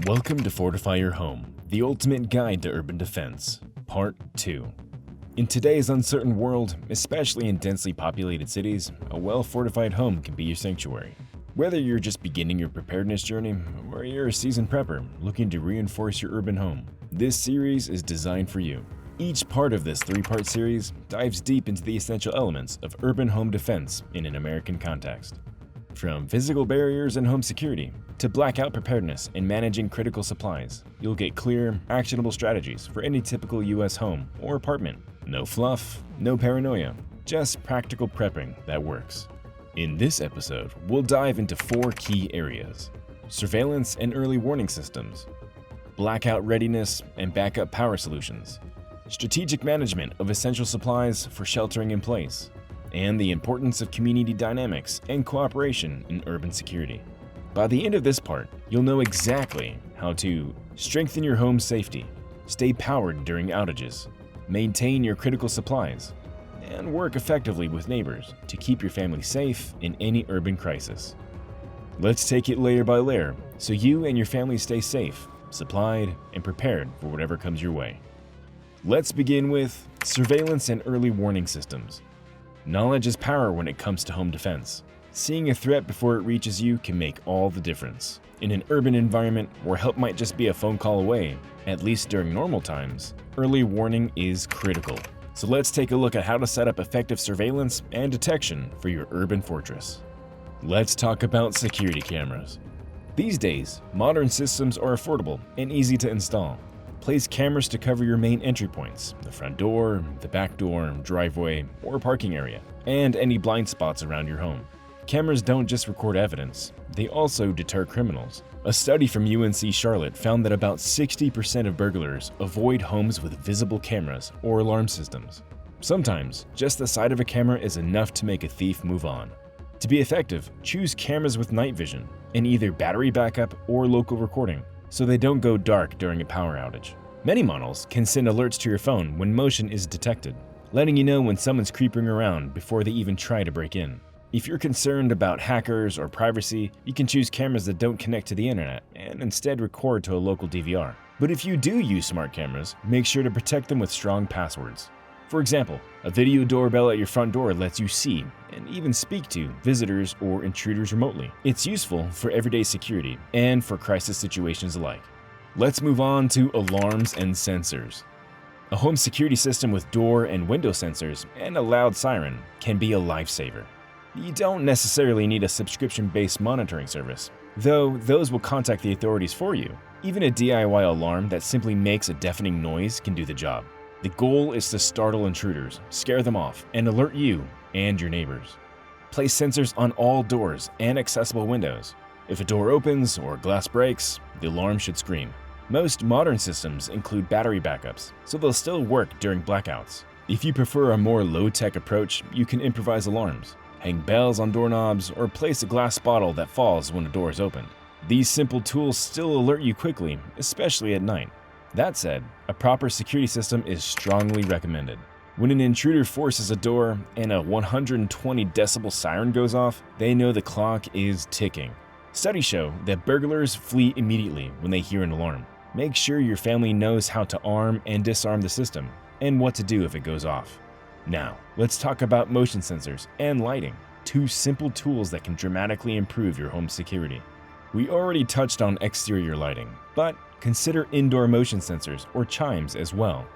Welcome to Fortify Your Home, the ultimate guide to urban defense, Part 2. In today's uncertain world, especially in densely populated cities, a well-fortified home can be your sanctuary. Whether you're just beginning your preparedness journey, or you're a seasoned prepper looking to reinforce your urban home, this series is designed for you. Each part of this three-part series dives deep into the essential elements of urban home defense in an American context. From physical barriers and home security, to blackout preparedness and managing critical supplies, you'll get clear, actionable strategies for any typical US home or apartment. No fluff, no paranoia, just practical prepping that works. In this episode, we'll dive into 4 key areas: surveillance and early warning systems, blackout readiness and backup power solutions, strategic management of essential supplies for sheltering in place, and the importance of community dynamics and cooperation in urban security. By the end of this part, you'll know exactly how to strengthen your home's safety, stay powered during outages, maintain your critical supplies, and work effectively with neighbors to keep your family safe in any urban crisis. Let's take it layer by layer so you and your family stay safe, supplied, and prepared for whatever comes your way. Let's begin with surveillance and early warning systems. Knowledge is power when it comes to home defense. Seeing a threat before it reaches you can make all the difference. In an urban environment where help might just be a phone call away, at least during normal times, early warning is critical. So let's take a look at how to set up effective surveillance and detection for your urban fortress. Let's talk about security cameras. These days, modern systems are affordable and easy to install. Place cameras to cover your main entry points, the front door, the back door, driveway, or parking area, and any blind spots around your home. Cameras don't just record evidence, they also deter criminals. A study from UNC Charlotte found that about 60% of burglars avoid homes with visible cameras or alarm systems. Sometimes, just the sight of a camera is enough to make a thief move on. To be effective, choose cameras with night vision and either battery backup or local recording, so they don't go dark during a power outage. Many models can send alerts to your phone when motion is detected, letting you know when someone's creeping around before they even try to break in. If you're concerned about hackers or privacy, you can choose cameras that don't connect to the internet and instead record to a local DVR. But if you do use smart cameras, make sure to protect them with strong passwords. For example, a video doorbell at your front door lets you see and even speak to visitors or intruders remotely. It's useful for everyday security and for crisis situations alike. Let's move on to alarms and sensors. A home security system with door and window sensors and a loud siren can be a lifesaver. You don't necessarily need a subscription-based monitoring service, though those will contact the authorities for you. Even a DIY alarm that simply makes a deafening noise can do the job. The goal is to startle intruders, scare them off, and alert you and your neighbors. Place sensors on all doors and accessible windows. If a door opens or glass breaks, the alarm should scream. Most modern systems include battery backups, so they'll still work during blackouts. If you prefer a more low-tech approach, you can improvise alarms, hang bells on doorknobs, or place a glass bottle that falls when a door is opened. These simple tools still alert you quickly, especially at night. That said, a proper security system is strongly recommended. When an intruder forces a door and a 120 decibel siren goes off, they know the clock is ticking. Studies show that burglars flee immediately when they hear an alarm. Make sure your family knows how to arm and disarm the system and what to do if it goes off. Now, let's talk about motion sensors and lighting, 2 simple tools that can dramatically improve your home security. We already touched on exterior lighting, but consider indoor motion sensors or chimes as well.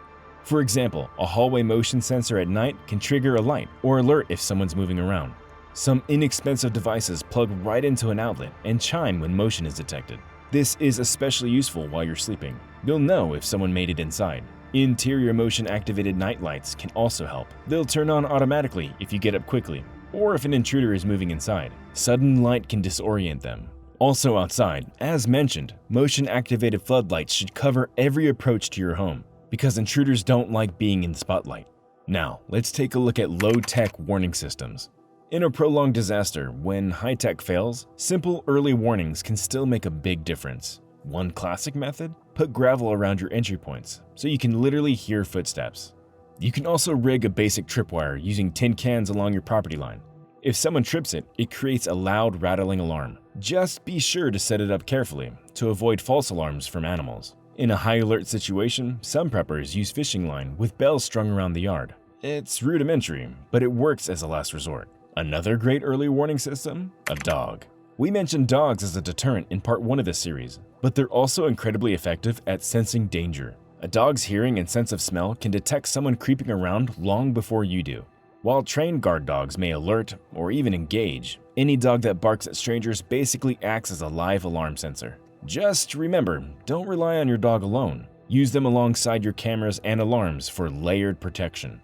For example, a hallway motion sensor at night can trigger a light or alert if someone's moving around. Some inexpensive devices plug right into an outlet and chime when motion is detected. This is especially useful while you're sleeping. You'll know if someone made it inside. Interior motion-activated night lights can also help. They'll turn on automatically if you get up quickly, or if an intruder is moving inside. Sudden light can disorient them. Also outside, as mentioned, motion-activated floodlights should cover every approach to your home, because intruders don't like being in the spotlight. Now, let's take a look at low-tech warning systems. In a prolonged disaster, when high-tech fails, simple early warnings can still make a big difference. One classic method? Put gravel around your entry points, so you can literally hear footsteps. You can also rig a basic tripwire using tin cans along your property line. If someone trips it, it creates a loud rattling alarm. Just be sure to set it up carefully, to avoid false alarms from animals. In a high alert situation, some preppers use fishing line with bells strung around the yard. It's rudimentary, but it works as a last resort. Another great early warning system? A dog. We mentioned dogs as a deterrent in part 1 of this series, but they're also incredibly effective at sensing danger. A dog's hearing and sense of smell can detect someone creeping around long before you do. While trained guard dogs may alert or even engage, any dog that barks at strangers basically acts as a live alarm sensor. Just remember, don't rely on your dog alone. Use them alongside your cameras and alarms for layered protection.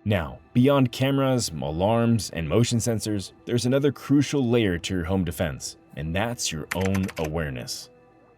Now, beyond cameras, alarms, and motion sensors, there's another crucial layer to your home defense, and that's your own awareness.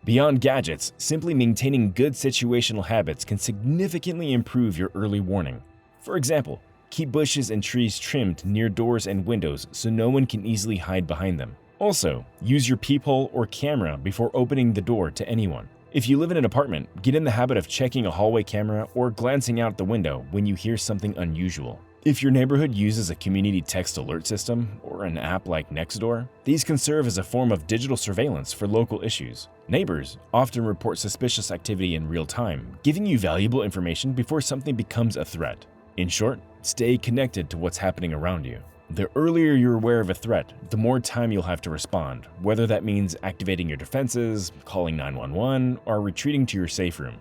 Beyond gadgets, simply maintaining good situational habits can significantly improve your early warning. For example, keep bushes and trees trimmed near doors and windows so no one can easily hide behind them. Also, use your peephole or camera before opening the door to anyone. If you live in an apartment, get in the habit of checking a hallway camera or glancing out the window when you hear something unusual. If your neighborhood uses a community text alert system or an app like Nextdoor, these can serve as a form of digital surveillance for local issues. Neighbors often report suspicious activity in real time, giving you valuable information before something becomes a threat. In short, stay connected to what's happening around you. The earlier you're aware of a threat, the more time you'll have to respond, whether that means activating your defenses, calling 911, or retreating to your safe room.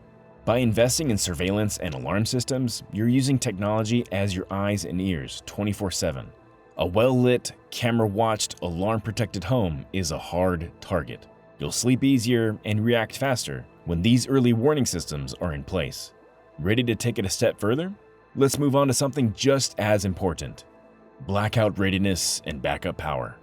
By investing in surveillance and alarm systems, you're using technology as your eyes and ears 24/7. A well-lit, camera-watched, alarm-protected home is a hard target. You'll sleep easier and react faster when these early warning systems are in place. Ready to take it a step further? Let's move on to something just as important: blackout readiness and backup power.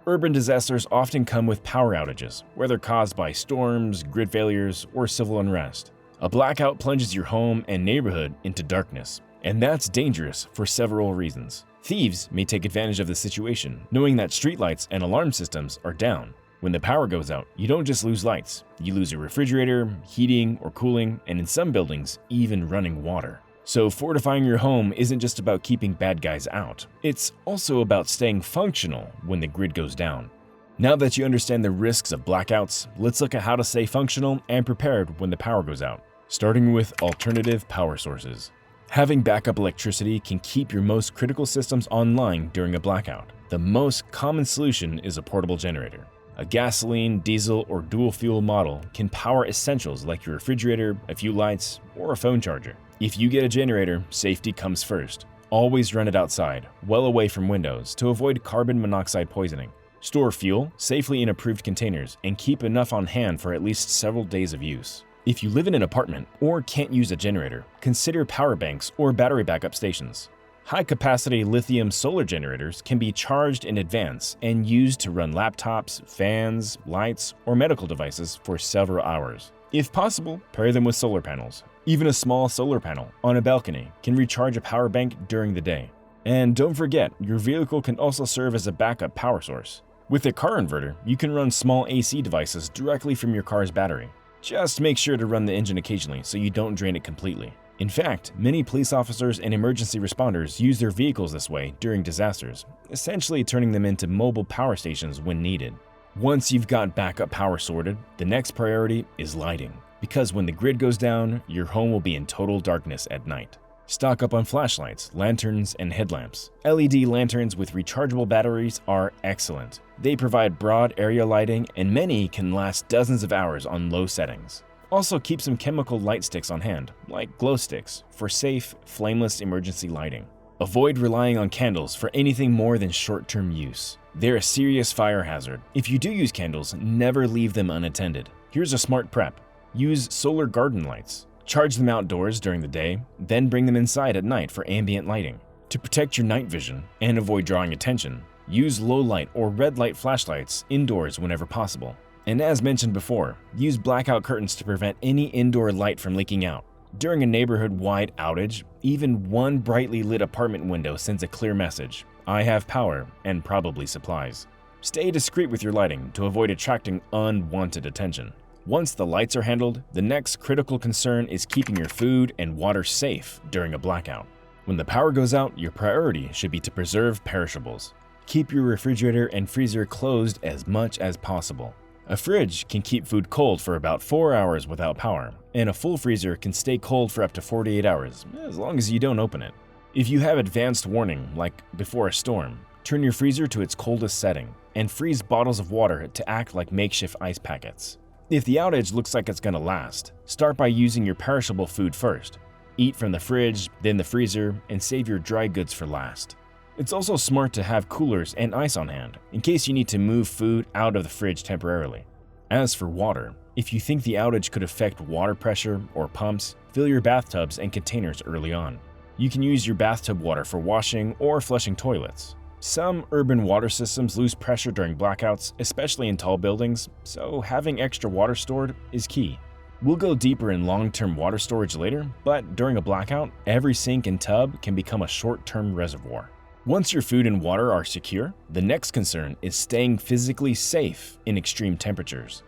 Urban disasters often come with power outages, whether caused by storms, grid failures, or civil unrest. A blackout plunges your home and neighborhood into darkness, and that's dangerous for several reasons. Thieves may take advantage of the situation, knowing that streetlights and alarm systems are down. When the power goes out, you don't just lose lights, you lose your refrigerator, heating or cooling, and in some buildings, even running water. So fortifying your home isn't just about keeping bad guys out. It's also about staying functional when the grid goes down. Now that you understand the risks of blackouts, let's look at how to stay functional and prepared when the power goes out, starting with alternative power sources. Having backup electricity can keep your most critical systems online during a blackout. The most common solution is a portable generator. A gasoline, diesel, or dual fuel model can power essentials like your refrigerator, a few lights, or a phone charger. If you get a generator, safety comes first. Always run it outside, well away from windows, to avoid carbon monoxide poisoning. Store fuel safely in approved containers and keep enough on hand for at least several days of use. If you live in an apartment or can't use a generator, consider power banks or battery backup stations. High-capacity lithium solar generators can be charged in advance and used to run laptops, fans, lights, or medical devices for several hours. If possible, pair them with solar panels. Even a small solar panel on a balcony can recharge a power bank during the day. And don't forget, your vehicle can also serve as a backup power source. With a car inverter, you can run small AC devices directly from your car's battery. Just make sure to run the engine occasionally so you don't drain it completely. In fact, many police officers and emergency responders use their vehicles this way during disasters, essentially turning them into mobile power stations when needed. Once you've got backup power sorted, the next priority is lighting, because when the grid goes down, your home will be in total darkness at night. Stock up on flashlights, lanterns, and headlamps. LED lanterns with rechargeable batteries are excellent. They provide broad area lighting, and many can last dozens of hours on low settings. Also keep some chemical light sticks on hand, like glow sticks, for safe, flameless emergency lighting. Avoid relying on candles for anything more than short-term use. They're a serious fire hazard. If you do use candles, never leave them unattended. Here's a smart prep. Use solar garden lights. Charge them outdoors during the day, then bring them inside at night for ambient lighting. To protect your night vision and avoid drawing attention, use low light or red light flashlights indoors whenever possible. And as mentioned before, use blackout curtains to prevent any indoor light from leaking out. During a neighborhood-wide outage, even one brightly lit apartment window sends a clear message: I have power and probably supplies. Stay discreet with your lighting to avoid attracting unwanted attention. Once the lights are handled, the next critical concern is keeping your food and water safe during a blackout. When the power goes out, your priority should be to preserve perishables. Keep your refrigerator and freezer closed as much as possible. A fridge can keep food cold for about 4 hours without power, and a full freezer can stay cold for up to 48 hours, as long as you don't open it. If you have advanced warning, like before a storm, turn your freezer to its coldest setting, and freeze bottles of water to act like makeshift ice packets. If the outage looks like it's gonna last, start by using your perishable food first. Eat from the fridge, then the freezer, and save your dry goods for last. It's also smart to have coolers and ice on hand, in case you need to move food out of the fridge temporarily. As for water, if you think the outage could affect water pressure or pumps, fill your bathtubs and containers early on. You can use your bathtub water for washing or flushing toilets. Some urban water systems lose pressure during blackouts, especially in tall buildings, so having extra water stored is key. We'll go deeper in long-term water storage later, but during a blackout, every sink and tub can become a short-term reservoir. Once your food and water are secure, the next concern is staying physically safe in extreme temperatures.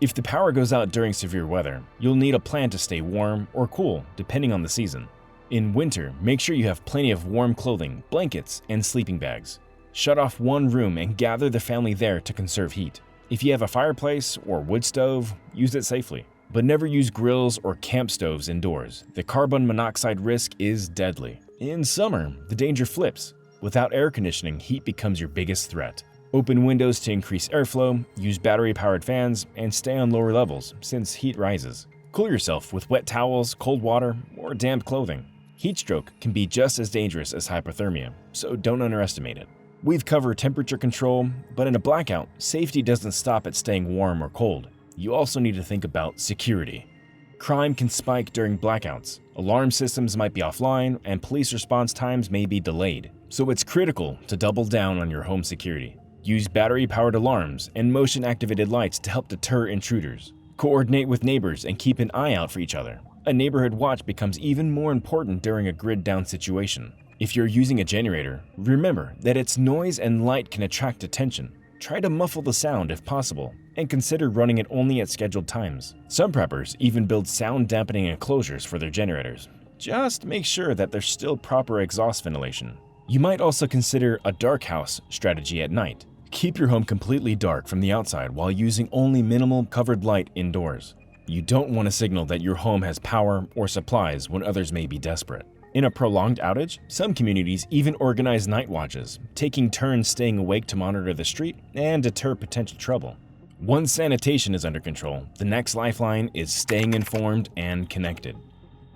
If the power goes out during severe weather, you'll need a plan to stay warm or cool, depending on the season. In winter, make sure you have plenty of warm clothing, blankets, and sleeping bags. Shut off one room and gather the family there to conserve heat. If you have a fireplace or wood stove, use it safely. But never use grills or camp stoves indoors. The carbon monoxide risk is deadly. In summer, the danger flips. Without air conditioning, heat becomes your biggest threat. Open windows to increase airflow, use battery-powered fans, and stay on lower levels since heat rises. Cool yourself with wet towels, cold water, or damp clothing. Heat stroke can be just as dangerous as hypothermia, so don't underestimate it. We've covered temperature control, but in a blackout, safety doesn't stop at staying warm or cold. You also need to think about security. Crime can spike during blackouts. Alarm systems might be offline, and police response times may be delayed. So it's critical to double down on your home security. Use battery-powered alarms and motion-activated lights to help deter intruders. Coordinate with neighbors and keep an eye out for each other. A neighborhood watch becomes even more important during a grid-down situation. If you're using a generator, remember that its noise and light can attract attention. Try to muffle the sound if possible, and consider running it only at scheduled times. Some preppers even build sound-dampening enclosures for their generators. Just make sure that there's still proper exhaust ventilation. You might also consider a dark house strategy at night. Keep your home completely dark from the outside while using only minimal covered light indoors. You don't want to signal that your home has power or supplies when others may be desperate. In a prolonged outage, some communities even organize night watches, taking turns staying awake to monitor the street and deter potential trouble. Once sanitation is under control, the next lifeline is staying informed and connected.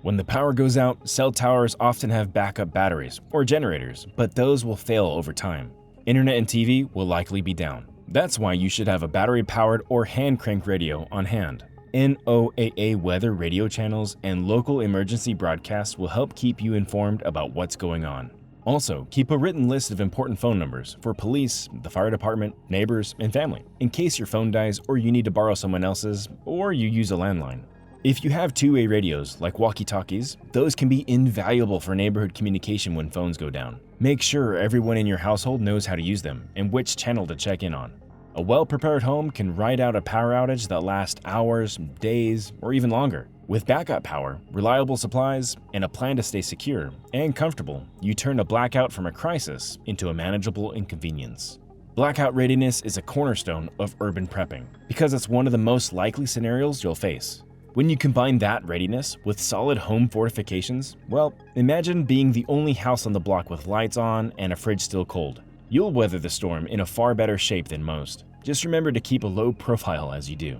When the power goes out, cell towers often have backup batteries or generators, but those will fail over time. Internet and TV will likely be down. That's why you should have a battery-powered or hand-cranked radio on hand. NOAA weather radio channels and local emergency broadcasts will help keep you informed about what's going on. Also, keep a written list of important phone numbers for police, the fire department, neighbors, and family, in case your phone dies or you need to borrow someone else's, or you use a landline. If you have two-way radios, like walkie-talkies, those can be invaluable for neighborhood communication when phones go down. Make sure everyone in your household knows how to use them and which channel to check in on. A well-prepared home can ride out a power outage that lasts hours, days, or even longer. With backup power, reliable supplies, and a plan to stay secure and comfortable, you turn a blackout from a crisis into a manageable inconvenience. Blackout readiness is a cornerstone of urban prepping because it's one of the most likely scenarios you'll face. When you combine that readiness with solid home fortifications, well, imagine being the only house on the block with lights on and a fridge still cold. You'll weather the storm in a far better shape than most. Just remember to keep a low profile as you do.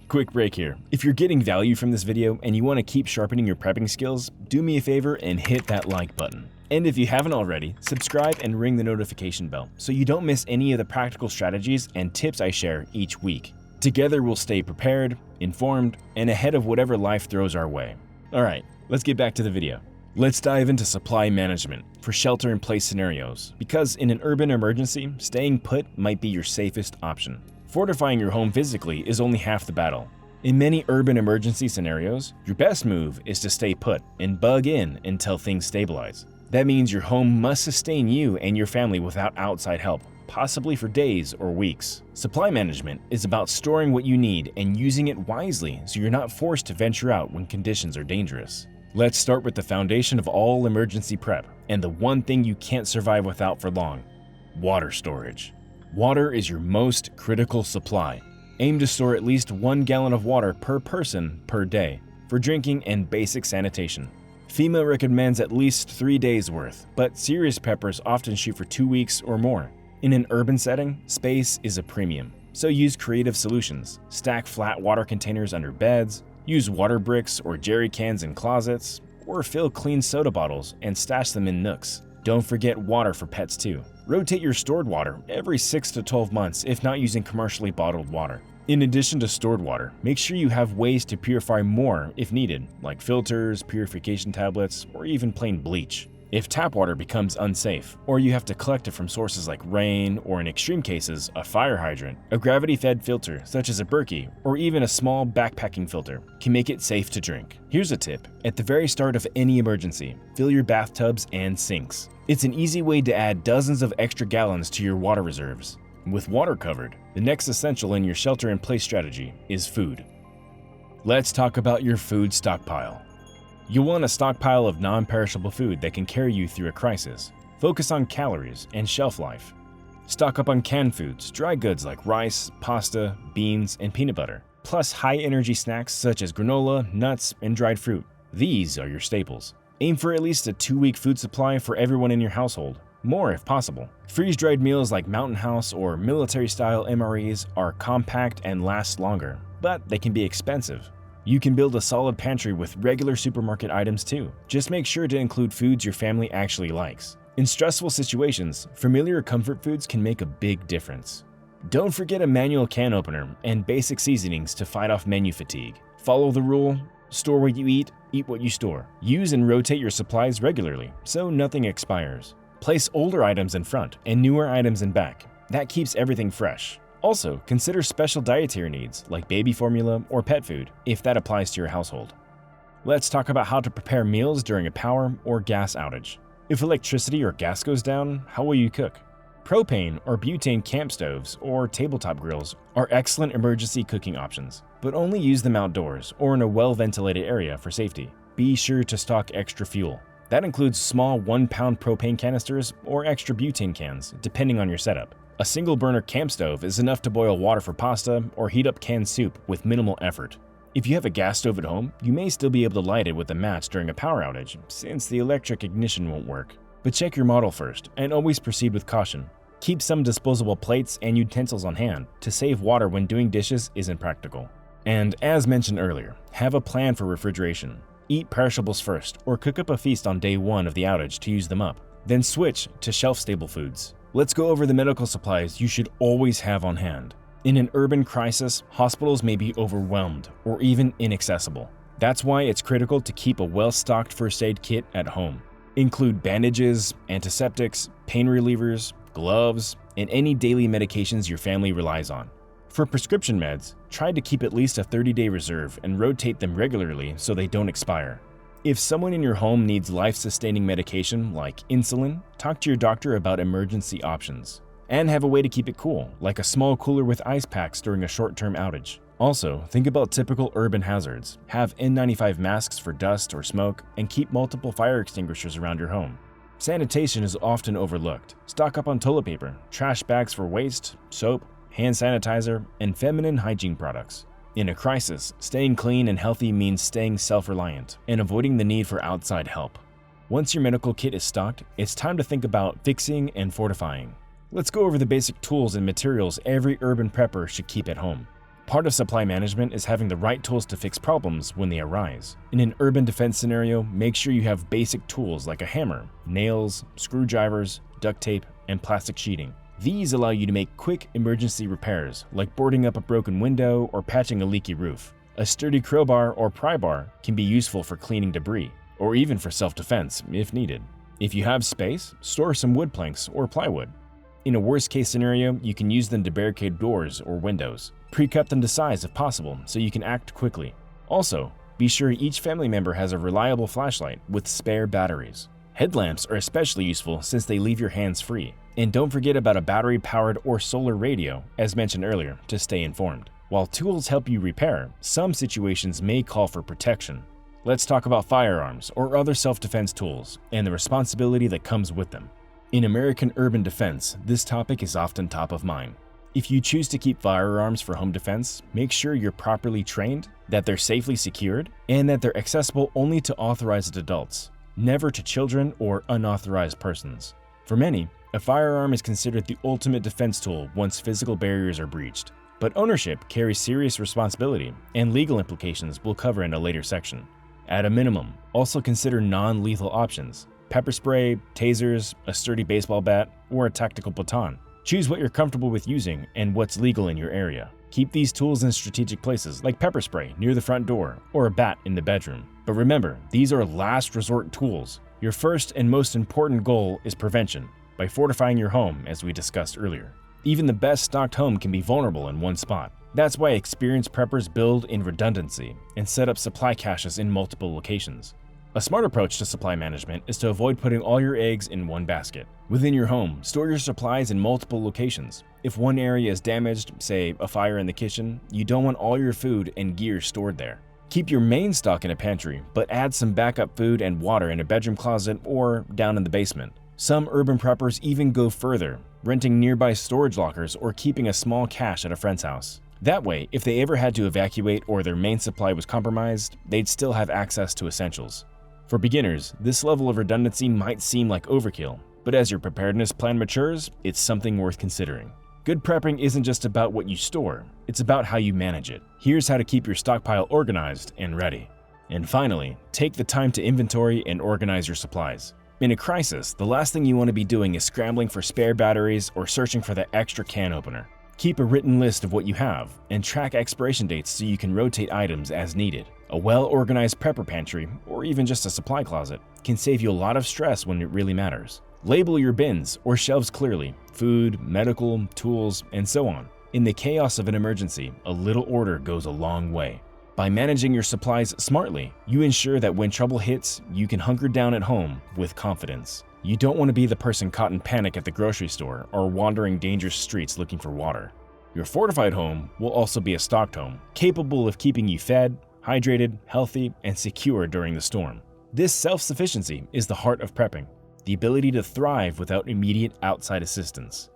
Quick break here. If you're getting value from this video and you want to keep sharpening your prepping skills, do me a favor and hit that like button. And if you haven't already, subscribe and ring the notification bell so you don't miss any of the practical strategies and tips I share each week. Together we'll stay prepared, informed, and ahead of whatever life throws our way. Alright, let's get back to the video. Let's dive into supply management for shelter-in-place scenarios, because in an urban emergency, staying put might be your safest option. Fortifying your home physically is only half the battle. In many urban emergency scenarios, your best move is to stay put and bug in until things stabilize. That means your home must sustain you and your family without outside help, possibly for days or weeks. Supply management is about storing what you need and using it wisely so you're not forced to venture out when conditions are dangerous. Let's start with the foundation of all emergency prep, and the one thing you can't survive without for long: water storage. Water is your most critical supply. Aim to store at least 1 gallon of water per person per day for drinking and basic sanitation. FEMA recommends at least 3 days worth, but serious preppers often shoot for 2 weeks or more. In an urban setting, space is a premium, so use creative solutions. Stack flat water containers under beds, use water bricks or jerry cans in closets, or fill clean soda bottles and stash them in nooks. Don't forget water for pets too. Rotate your stored water every 6 to 12 months if not using commercially bottled water. In addition to stored water, make sure you have ways to purify more if needed, like filters, purification tablets, or even plain bleach. If tap water becomes unsafe, or you have to collect it from sources like rain, or in extreme cases, a fire hydrant, a gravity-fed filter such as a Berkey, or even a small backpacking filter, can make it safe to drink. Here's a tip. At the very start of any emergency, fill your bathtubs and sinks. It's an easy way to add dozens of extra gallons to your water reserves. With water covered, the next essential in your shelter-in-place strategy is food. Let's talk about your food stockpile. You'll want a stockpile of non-perishable food that can carry you through a crisis. Focus on calories and shelf life. Stock up on canned foods, dry goods like rice, pasta, beans, and peanut butter, plus high-energy snacks such as granola, nuts, and dried fruit. These are your staples. Aim for at least a 2-week food supply for everyone in your household. More if possible. Freeze-dried meals like Mountain House or military-style MREs are compact and last longer, but they can be expensive. You can build a solid pantry with regular supermarket items too. Just make sure to include foods your family actually likes. In stressful situations, familiar comfort foods can make a big difference. Don't forget a manual can opener and basic seasonings to fight off menu fatigue. Follow the rule: store what you eat what you store. Use and rotate your supplies regularly so nothing expires. Place older items in front and newer items in back. That keeps everything fresh. Also, consider special dietary needs like baby formula or pet food if that applies to your household. Let's talk about how to prepare meals during a power or gas outage. If electricity or gas goes down, how will you cook? Propane or butane camp stoves or tabletop grills are excellent emergency cooking options, but only use them outdoors or in a well-ventilated area for safety. Be sure to stock extra fuel. That includes small 1-pound propane canisters or extra butane cans, depending on your setup. A single-burner camp stove is enough to boil water for pasta or heat up canned soup with minimal effort. If you have a gas stove at home, you may still be able to light it with a match during a power outage, since the electric ignition won't work. But check your model first, and always proceed with caution. Keep some disposable plates and utensils on hand to save water when doing dishes isn't practical. And as mentioned earlier, have a plan for refrigeration. Eat perishables first, or cook up a feast on day 1 of the outage to use them up. Then switch to shelf-stable foods. Let's go over the medical supplies you should always have on hand. In an urban crisis, hospitals may be overwhelmed or even inaccessible. That's why it's critical to keep a well-stocked first aid kit at home. Include bandages, antiseptics, pain relievers, gloves, and any daily medications your family relies on. For prescription meds, try to keep at least a 30-day reserve and rotate them regularly so they don't expire. If someone in your home needs life-sustaining medication like insulin, talk to your doctor about emergency options. And have a way to keep it cool, like a small cooler with ice packs during a short-term outage. Also, think about typical urban hazards. Have N95 masks for dust or smoke, and keep multiple fire extinguishers around your home. Sanitation is often overlooked. Stock up on toilet paper, trash bags for waste, soap, hand sanitizer, and feminine hygiene products. In a crisis, staying clean and healthy means staying self-reliant and avoiding the need for outside help. Once your medical kit is stocked, it's time to think about fixing and fortifying. Let's go over the basic tools and materials every urban prepper should keep at home. Part of supply management is having the right tools to fix problems when they arise. In an urban defense scenario, make sure you have basic tools like a hammer, nails, screwdrivers, duct tape, and plastic sheeting. These allow you to make quick emergency repairs, like boarding up a broken window or patching a leaky roof. A sturdy crowbar or pry bar can be useful for cleaning debris, or even for self-defense if needed. If you have space, store some wood planks or plywood. In a worst-case scenario, you can use them to barricade doors or windows. Pre-cut them to size if possible so you can act quickly. Also, be sure each family member has a reliable flashlight with spare batteries. Headlamps are especially useful since they leave your hands free. And don't forget about a battery-powered or solar radio, as mentioned earlier, to stay informed. While tools help you repair, some situations may call for protection. Let's talk about firearms or other self-defense tools and the responsibility that comes with them. In American urban defense, this topic is often top of mind. If you choose to keep firearms for home defense, make sure you're properly trained, that they're safely secured, and that they're accessible only to authorized adults, never to children or unauthorized persons. For many, a firearm is considered the ultimate defense tool once physical barriers are breached. But ownership carries serious responsibility, and legal implications we'll cover in a later section. At a minimum, also consider non-lethal options: pepper spray, tasers, a sturdy baseball bat, or a tactical baton. Choose what you're comfortable with using and what's legal in your area. Keep these tools in strategic places like pepper spray near the front door or a bat in the bedroom. But remember, these are last resort tools. Your first and most important goal is prevention, by fortifying your home, as we discussed earlier. Even the best stocked home can be vulnerable in one spot. That's why experienced preppers build in redundancy and set up supply caches in multiple locations. A smart approach to supply management is to avoid putting all your eggs in one basket. Within your home, store your supplies in multiple locations. If one area is damaged, say a fire in the kitchen, you don't want all your food and gear stored there. Keep your main stock in a pantry, but add some backup food and water in a bedroom closet or down in the basement. Some urban preppers even go further, renting nearby storage lockers or keeping a small cache at a friend's house. That way, if they ever had to evacuate or their main supply was compromised, they'd still have access to essentials. For beginners, this level of redundancy might seem like overkill, but as your preparedness plan matures, it's something worth considering. Good prepping isn't just about what you store, it's about how you manage it. Here's how to keep your stockpile organized and ready. And finally, take the time to inventory and organize your supplies. In a crisis, the last thing you want to be doing is scrambling for spare batteries or searching for that extra can opener. Keep a written list of what you have and track expiration dates so you can rotate items as needed. A well-organized prepper pantry, or even just a supply closet, can save you a lot of stress when it really matters. Label your bins or shelves clearly: food, medical, tools, and so on. In the chaos of an emergency, a little order goes a long way. By managing your supplies smartly, you ensure that when trouble hits, you can hunker down at home with confidence. You don't want to be the person caught in panic at the grocery store or wandering dangerous streets looking for water. Your fortified home will also be a stocked home, capable of keeping you fed, hydrated, healthy, and secure during the storm. This self-sufficiency is the heart of prepping, the ability to thrive without immediate outside assistance.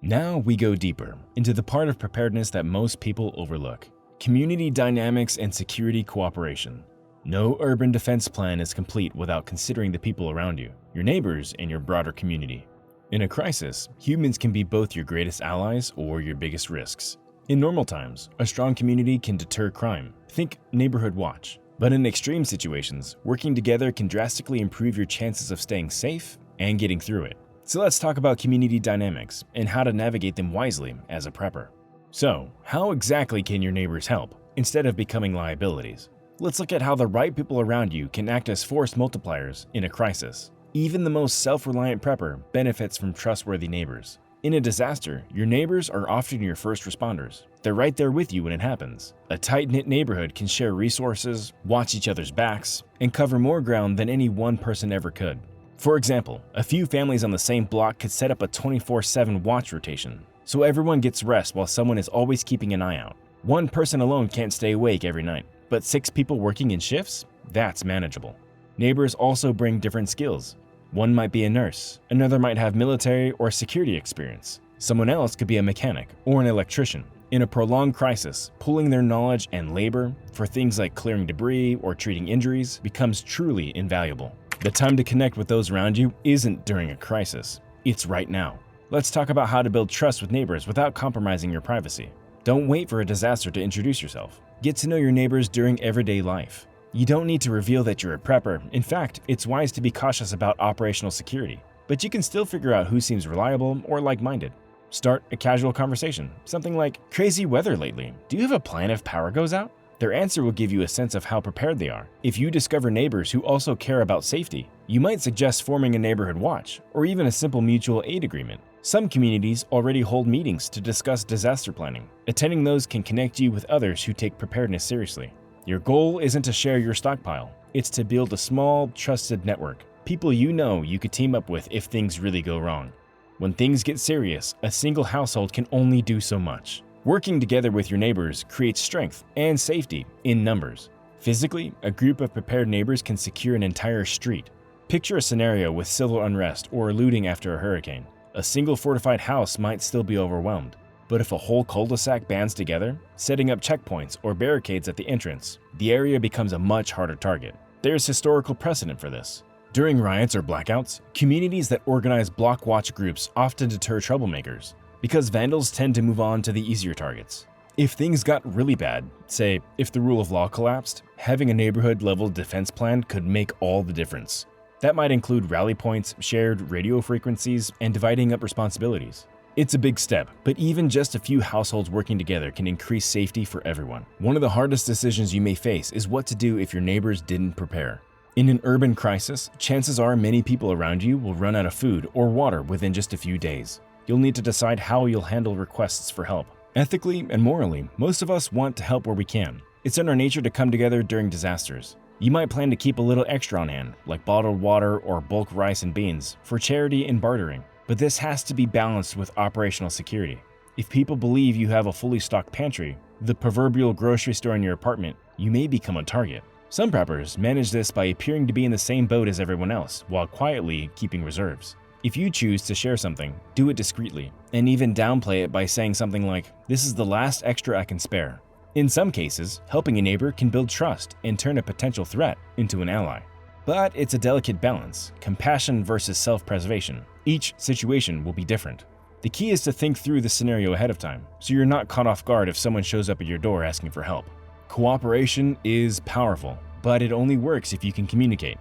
Now we go deeper into the part of preparedness that most people overlook: community dynamics and security cooperation. No urban defense plan is complete without considering the people around you, your neighbors, and your broader community. In a crisis, humans can be both your greatest allies or your biggest risks. In normal times, a strong community can deter crime. Think neighborhood watch. But in extreme situations, working together can drastically improve your chances of staying safe and getting through it. So let's talk about community dynamics and how to navigate them wisely as a prepper. So, how exactly can your neighbors help, instead of becoming liabilities? Let's look at how the right people around you can act as force multipliers in a crisis. Even the most self-reliant prepper benefits from trustworthy neighbors. In a disaster, your neighbors are often your first responders. They're right there with you when it happens. A tight-knit neighborhood can share resources, watch each other's backs, and cover more ground than any one person ever could. For example, a few families on the same block could set up a 24/7 watch rotation, so everyone gets rest while someone is always keeping an eye out. One person alone can't stay awake every night, but 6 people working in shifts? That's manageable. Neighbors also bring different skills. One might be a nurse, another might have military or security experience. Someone else could be a mechanic or an electrician. In a prolonged crisis, pooling their knowledge and labor for things like clearing debris or treating injuries becomes truly invaluable. The time to connect with those around you isn't during a crisis, it's right now. Let's talk about how to build trust with neighbors without compromising your privacy. Don't wait for a disaster to introduce yourself. Get to know your neighbors during everyday life. You don't need to reveal that you're a prepper. In fact, it's wise to be cautious about operational security, but you can still figure out who seems reliable or like-minded. Start a casual conversation, something like, "Crazy weather lately. Do you have a plan if power goes out?" Their answer will give you a sense of how prepared they are. If you discover neighbors who also care about safety, you might suggest forming a neighborhood watch or even a simple mutual aid agreement. Some communities already hold meetings to discuss disaster planning. Attending those can connect you with others who take preparedness seriously. Your goal isn't to share your stockpile, it's to build a small, trusted network. People you know you could team up with if things really go wrong. When things get serious, a single household can only do so much. Working together with your neighbors creates strength and safety in numbers. Physically, a group of prepared neighbors can secure an entire street. Picture a scenario with civil unrest or looting after a hurricane. A single fortified house might still be overwhelmed, But if a whole cul-de-sac bands together, setting up checkpoints or barricades at the entrance, the area becomes a much harder target. There's historical precedent for this. During riots or blackouts, communities that organize block watch groups often deter troublemakers, because vandals tend to move on to the easier targets. If things got really bad, say if the rule of law collapsed, having a neighborhood-level defense plan could make all the difference. That might include rally points, shared radio frequencies, and dividing up responsibilities. It's a big step, but even just a few households working together can increase safety for everyone. One of the hardest decisions you may face is what to do if your neighbors didn't prepare. In an urban crisis, chances are many people around you will run out of food or water within just a few days. You'll need to decide how you'll handle requests for help. Ethically and morally, most of us want to help where we can. It's in our nature to come together during disasters. You might plan to keep a little extra on hand, like bottled water or bulk rice and beans, for charity and bartering. But this has to be balanced with operational security. If people believe you have a fully stocked pantry, the proverbial grocery store in your apartment, you may become a target. Some preppers manage this by appearing to be in the same boat as everyone else, while quietly keeping reserves. If you choose to share something, do it discreetly, and even downplay it by saying something like, "This is the last extra I can spare." In some cases, helping a neighbor can build trust and turn a potential threat into an ally. But it's a delicate balance, compassion versus self-preservation. Each situation will be different. The key is to think through the scenario ahead of time, so you're not caught off guard if someone shows up at your door asking for help. Cooperation is powerful, but it only works if you can communicate.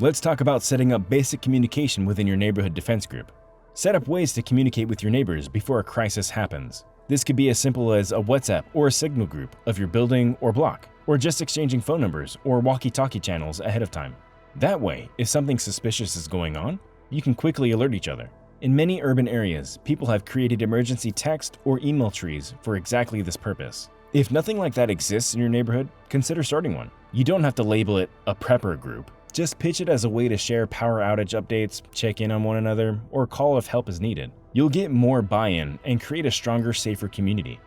Let's talk about setting up basic communication within your neighborhood defense group. Set up ways to communicate with your neighbors before a crisis happens. This could be as simple as a WhatsApp or a Signal group of your building or block, or just exchanging phone numbers or walkie-talkie channels ahead of time. That way, if something suspicious is going on, you can quickly alert each other. In many urban areas, people have created emergency text or email trees for exactly this purpose. If nothing like that exists in your neighborhood, consider starting one. You don't have to label it a prepper group. Just pitch it as a way to share power outage updates, check in on one another, or call if help is needed. You'll get more buy-in and create a stronger, safer community.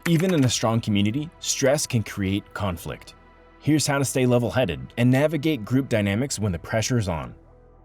Even in a strong community, stress can create conflict. Here's how to stay level-headed and navigate group dynamics when the pressure's on.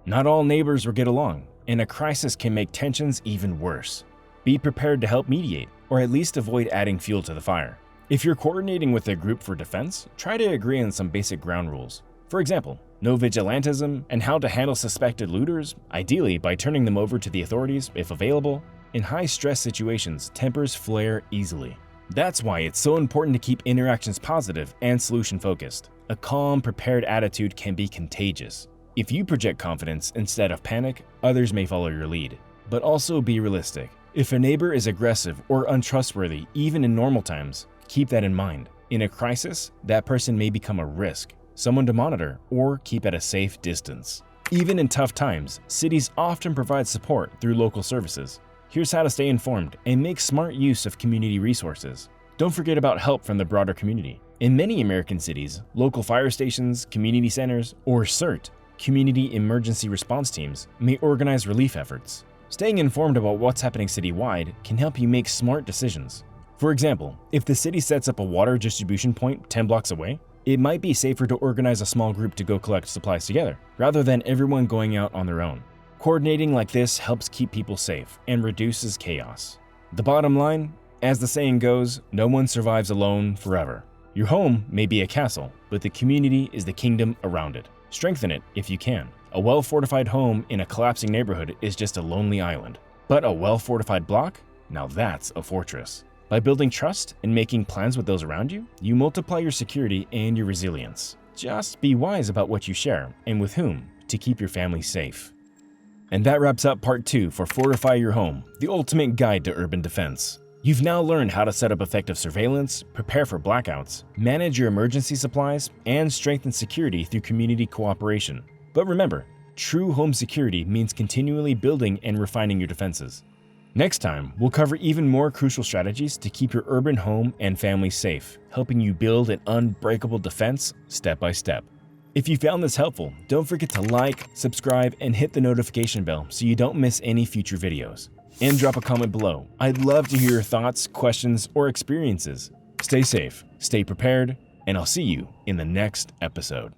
Not all neighbors will get along, and a crisis can make tensions even worse. Be prepared to help mediate, or at least avoid adding fuel to the fire. If you're coordinating with a group for defense, try to agree on some basic ground rules. For example, no vigilantism and how to handle suspected looters, ideally by turning them over to the authorities if available. In high-stress situations, tempers flare easily. That's why it's so important to keep interactions positive and solution-focused. A calm, prepared attitude can be contagious. If you project confidence instead of panic, others may follow your lead. But also be realistic. If a neighbor is aggressive or untrustworthy, even in normal times, keep that in mind. In a crisis, that person may become a risk, someone to monitor or keep at a safe distance. Even in tough times, cities often provide support through local services. Here's how to stay informed and make smart use of community resources. Don't forget about help from the broader community. In many American cities, local fire stations, community centers, or CERT, community emergency response teams, may organize relief efforts. Staying informed about what's happening citywide can help you make smart decisions. For example, if the city sets up a water distribution point 10 blocks away, it might be safer to organize a small group to go collect supplies together, rather than everyone going out on their own. Coordinating like this helps keep people safe and reduces chaos. The bottom line, as the saying goes, no one survives alone forever. Your home may be a castle, but the community is the kingdom around it. Strengthen it if you can. A well-fortified home in a collapsing neighborhood is just a lonely island. But a well-fortified block? Now that's a fortress. By building trust and making plans with those around you, you multiply your security and your resilience. Just be wise about what you share and with whom to keep your family safe. And that wraps up part 2 for Fortify Your Home, the ultimate guide to urban defense. You've now learned how to set up effective surveillance, prepare for blackouts, manage your emergency supplies, and strengthen security through community cooperation. But remember, true home security means continually building and refining your defenses. Next time, we'll cover even more crucial strategies to keep your urban home and family safe, helping you build an unbreakable defense step by step. If you found this helpful, don't forget to like, subscribe, and hit the notification bell so you don't miss any future videos. And drop a comment below. I'd love to hear your thoughts, questions, or experiences. Stay safe, stay prepared, and I'll see you in the next episode.